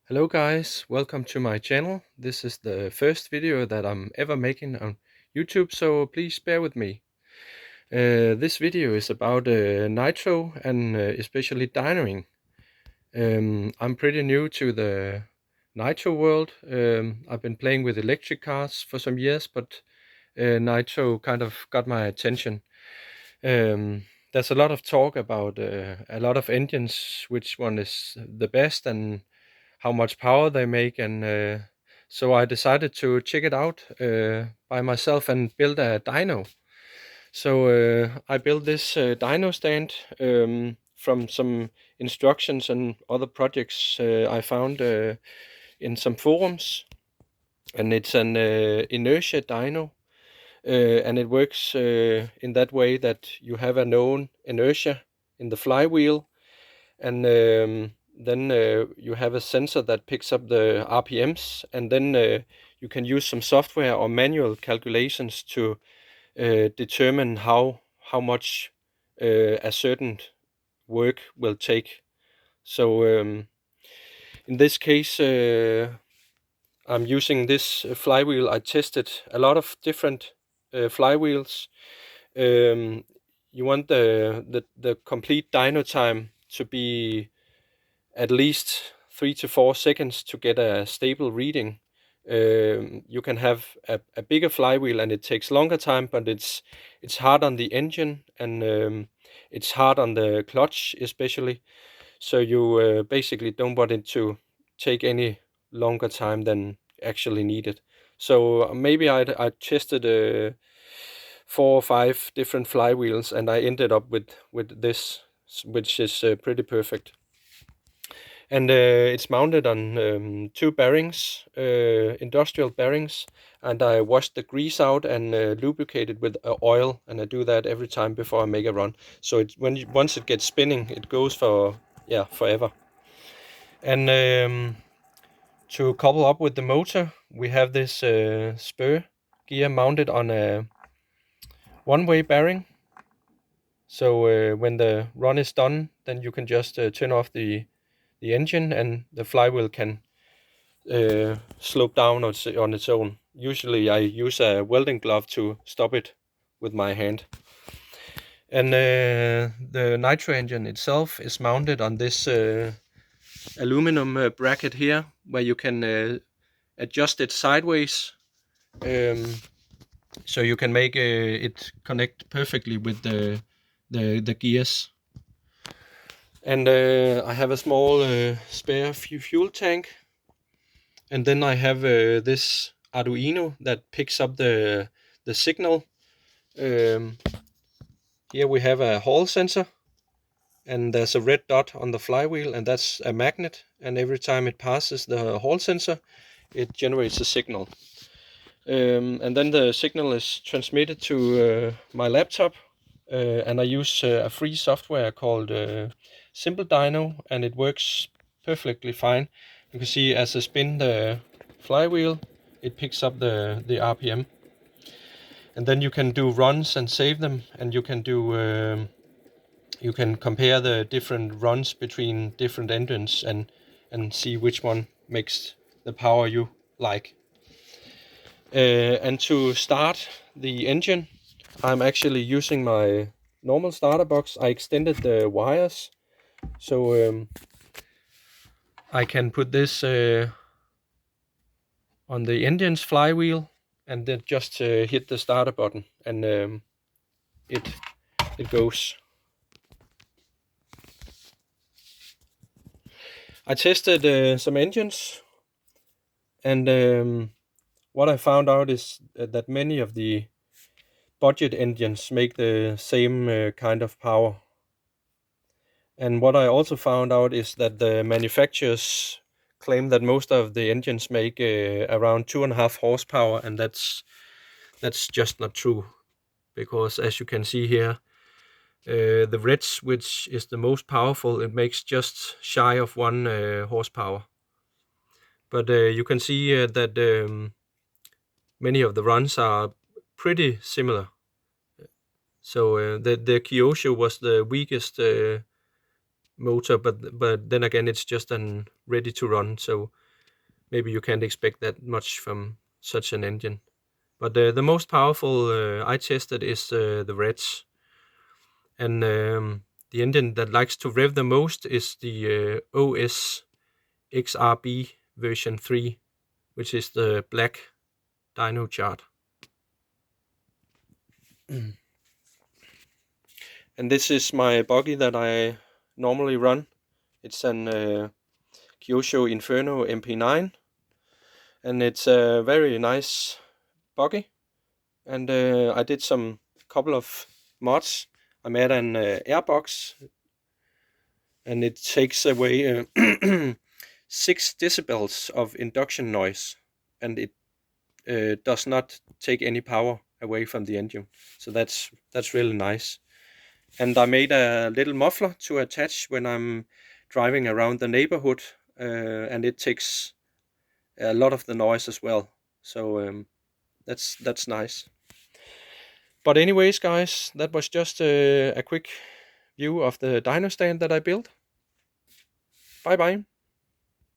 Hello guys, welcome to my channel. This is the first video that I'm ever making on YouTube, so please bear with me. This video is about Nitro and especially dynoing. I'm pretty new to the Nitro world. I've been playing with electric cars for some years, but Nitro kind of got my attention. There's a lot of talk about a lot of engines, which one is the best and how much power they make, and so I decided to check it out by myself and build a dyno. So I built this dyno stand from some instructions and other projects I found in some forums, and it's an inertia dyno. And it works in that way that you have a known inertia in the flywheel, and then you have a sensor that picks up the RPMs, and then you can use some software or manual calculations to determine how much a certain work will take. So in this case, I'm using this flywheel. I tested a lot of different flywheels. You want the complete dyno time to be at least 3 to 4 seconds to get a stable reading. You can have a bigger flywheel and it takes longer time, but it's hard on the engine, and it's hard on the clutch especially. So you basically don't want it to take any longer time than actually needed. So maybe I tested 4 or 5 different flywheels, and I ended up with this, which is pretty perfect. And it's mounted on 2 bearings, industrial bearings, and I washed the grease out and lubricated with oil, and I do that every time before I make a run. So once it gets spinning, it goes for forever. And to couple up with the motor, we have this spur gear mounted on a one-way bearing. So when the run is done, then you can just turn off the engine, and the flywheel can slope down on its own. Usually I use a welding glove to stop it with my hand. And the nitro engine itself is mounted on this aluminum bracket here, where you can adjust it sideways, so you can make it connect perfectly with the gears. And I have a small spare fuel tank. And then I have this Arduino that picks up the signal. Here we have a Hall sensor, and there's a red dot on the flywheel, and that's a magnet. And every time it passes the Hall sensor, it generates a signal. And then the signal is transmitted to my laptop, and I use a free software called Simple Dyno, and it works perfectly fine. You can see as I spin the flywheel, it picks up the RPM, and then you can do runs and save them, and you can do you can compare the different runs between different engines and see which one makes the power you like. And to start the engine, I'm actually using my normal starter box. I extended the wires, so I can put this on the engine's flywheel, and then just hit the starter button, and it goes. I tested some engines, and what I found out is that many of the budget engines make the same kind of power. And what I also found out is that the manufacturers claim that most of the engines make around 2.5 horsepower, and that's just not true, because as you can see here, the Reds, which is the most powerful, it makes just shy of 1 horsepower. But you can see that many of the runs are pretty similar. So the Kyosho was the weakest motor, but then again it's just an ready to run, so maybe you can't expect that much from such an engine. But the most powerful I tested is the Reds, and the engine that likes to rev the most is the OS XRB version 3, which is the black dyno chart. And this is my buggy that I normally run. It's an Kyosho Inferno MP9, and it's a very nice buggy. And I did some couple of mods. I made an airbox, and it takes away 6 decibels of induction noise, and it does not take any power away from the engine. So that's really nice. And I made a little muffler to attach when I'm driving around the neighborhood, and it takes a lot of the noise as well. So that's nice. But anyways, guys, that was just a quick view of the dyno stand that I built. Bye bye.